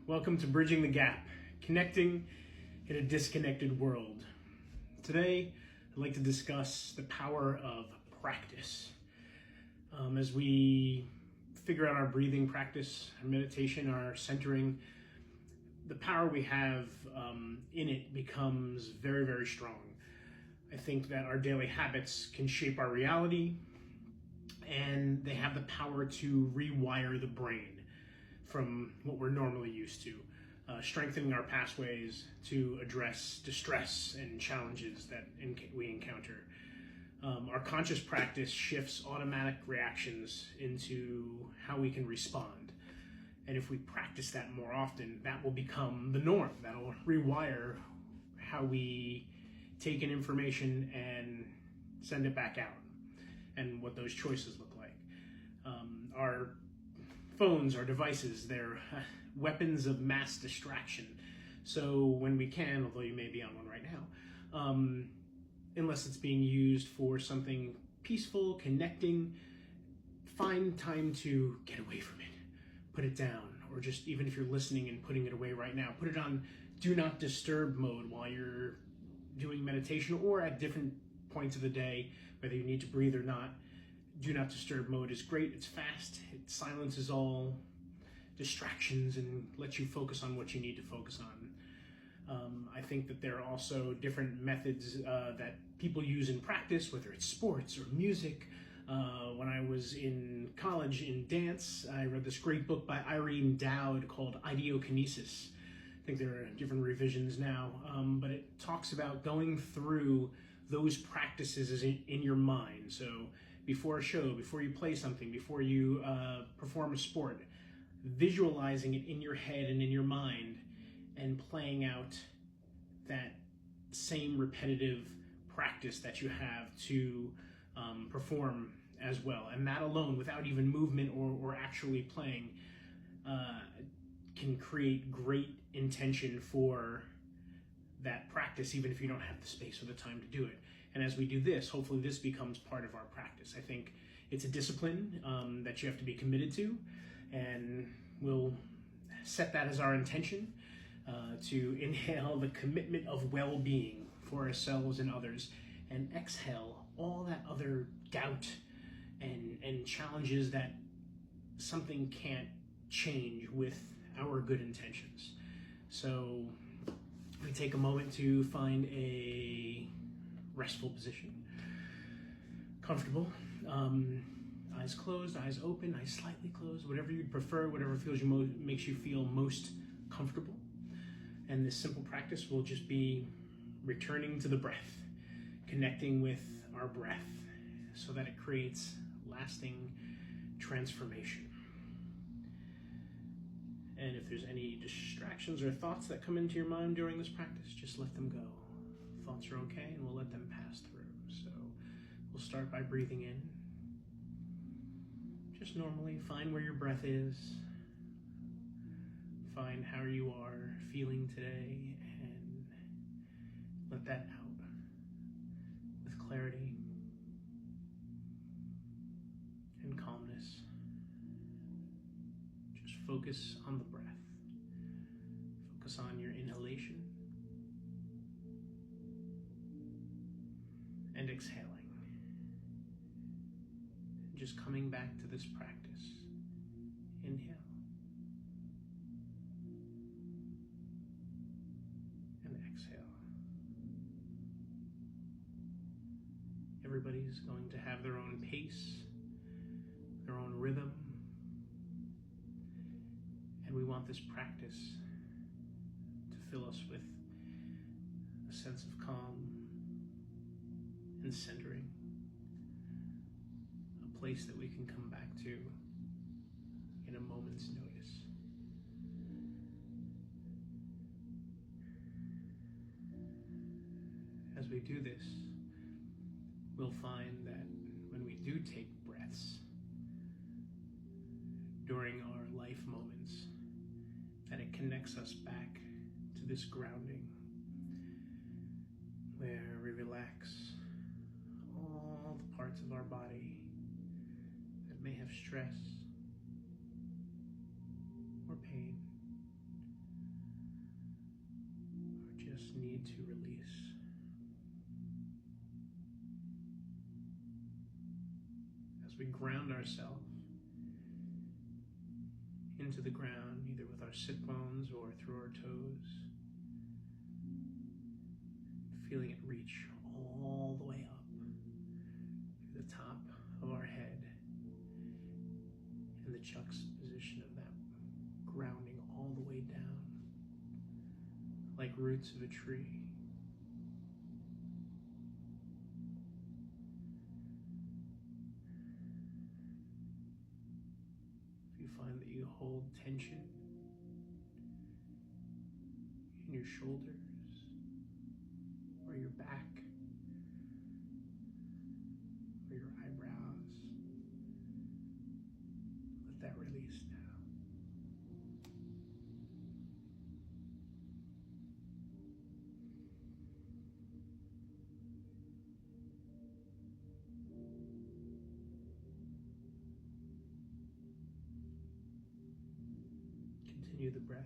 Welcome to Bridging the Gap, connecting in a disconnected world. Today, I'd like to discuss the power of practice. As we figure out our breathing practice, our meditation, our centering, the power we have in it becomes very, very strong. I think that our daily habits can shape our reality, and they have the power to rewire the brain from what we're normally used to, strengthening our pathways to address distress and challenges that we encounter. Our conscious practice shifts automatic reactions into how we can respond. And if we practice that more often, that will become the norm. That'll rewire how we take in information and send it back out, and what those choices look like. Our phones, our devices, they're weapons of mass distraction. So when we can, although you may be on one right now, unless it's being used for something peaceful, connecting, find time to get away from it, put it down, or just even if you're listening and putting it away right now, put it on do not disturb mode while you're doing meditation or at different points of the day, whether you need to breathe or not. Do not disturb mode is great. It's fast. It silences all distractions and lets you focus on what you need to focus on. I think that there are also different methods that people use in practice, whether it's sports or music. When I was in college in dance, I read this great book by Irene Dowd called Ideokinesis. I think there are different revisions now, but it talks about going through those practices in your mind. So before a show, before you play something, before you perform a sport, visualizing it in your head and in your mind and playing out that same repetitive practice that you have to perform as well. And that alone, without even movement or actually playing, can create great intention for that practice, even if you don't have the space or the time to do it. And as we do this, hopefully this becomes part of our practice. I think it's a discipline that you have to be committed to, and we'll set that as our intention to inhale the commitment of well-being for ourselves and others, and exhale all that other doubt and challenges that something can't change with our good intentions. So we take a moment to find a restful position, comfortable, eyes closed, eyes open, eyes slightly closed, whatever you'd prefer, whatever makes you feel most comfortable. And this simple practice will just be returning to the breath, connecting with our breath so that it creates lasting transformation. And if there's any distractions or thoughts that come into your mind during this practice, just let them go. Thoughts are okay, and we'll let them pass through. So we'll start by breathing in. Just normally find where your breath is. Find how you are feeling today, and let that out with clarity and calmness. Just focus on the breath. Focus on your inhalation and exhaling. And just coming back to this practice. Inhale and exhale. Everybody's going to have their own pace, their own rhythm, and we want this practice to fill us with a sense of calm and centering, a place that we can come back to in a moment's notice. As we do this, we'll find that when we do take breaths during our life moments, that it connects us back to this grounding where we relax all the parts of our body that may have stress or pain, just need to release. As we ground ourselves into the ground, either with our sit bones or through our toes, feeling it reach all the way up to the top of our head, and the juxtaposition of that grounding all the way down, like roots of a tree. If you find that you hold tension in your shoulders or your back or your eyebrows, let that release now. Continue the breath.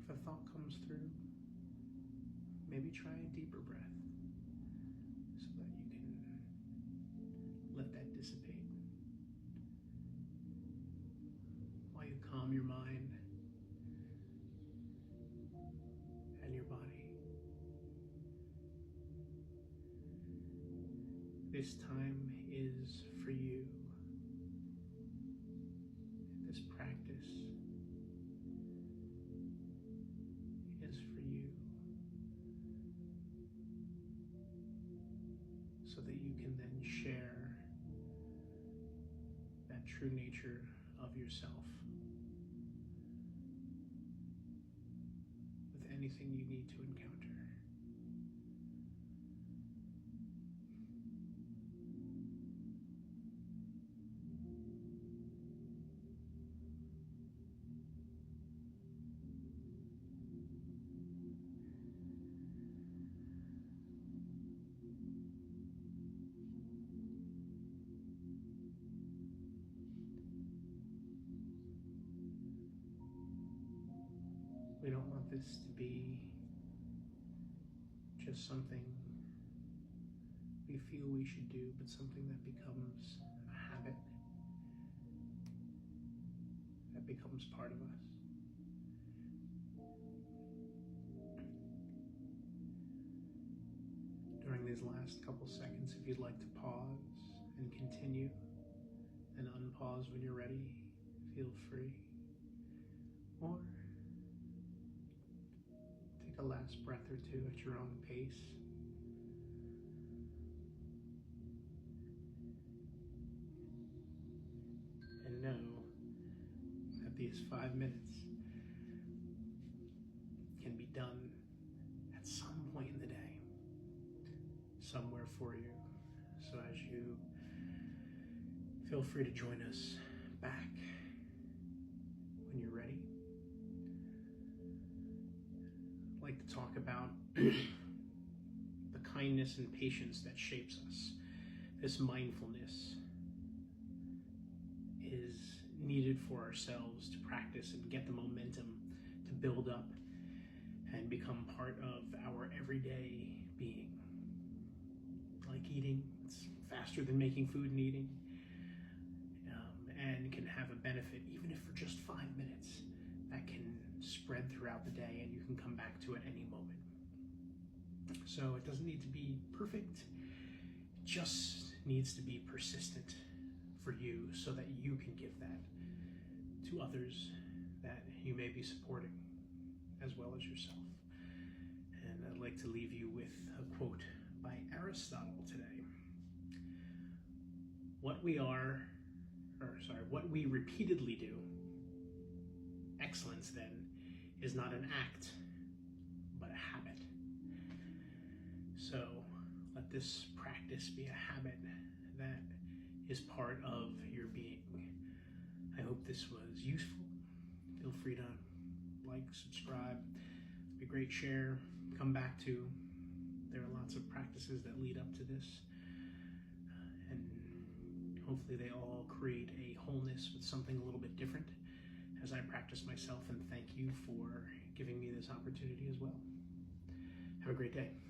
If a thought comes through, maybe try a deeper breath so that you can let that dissipate while you calm your mind and your body. This time is for you. This practice is for you, so that you can then share that true nature of yourself with anything you need to encounter. We don't want this to be just something we feel we should do, but something that becomes a habit, that becomes part of us. During these last couple seconds, if you'd like to pause and continue, and unpause when you're ready, feel free. Or take a last breath or two at your own pace. And know that these 5 minutes can be done at some point in the day, somewhere for you. So as you feel free to join us back when you're ready. I'd like to talk about the kindness and patience that shapes us. This mindfulness is needed for ourselves to practice and get the momentum to build up and become part of our everyday being. Like eating, it's faster than making food and eating, and can have a benefit, even if for just 5 minutes, that can spread throughout the day and you can come back to it any moment. So it doesn't need to be perfect, it just needs to be persistent for you so that you can give that to others that you may be supporting as well as yourself. And I'd like to leave you with a quote by Aristotle today. What we repeatedly do, excellence then, is not an act, but a habit. So let this practice be a habit that is part of your being. I hope this was useful. Feel free to like, subscribe, be a great share, come back to. There are lots of practices that lead up to this, and hopefully they all create a wholeness practice with something a little bit different as I practice myself, and thank you for giving me this opportunity as well. Have a great day.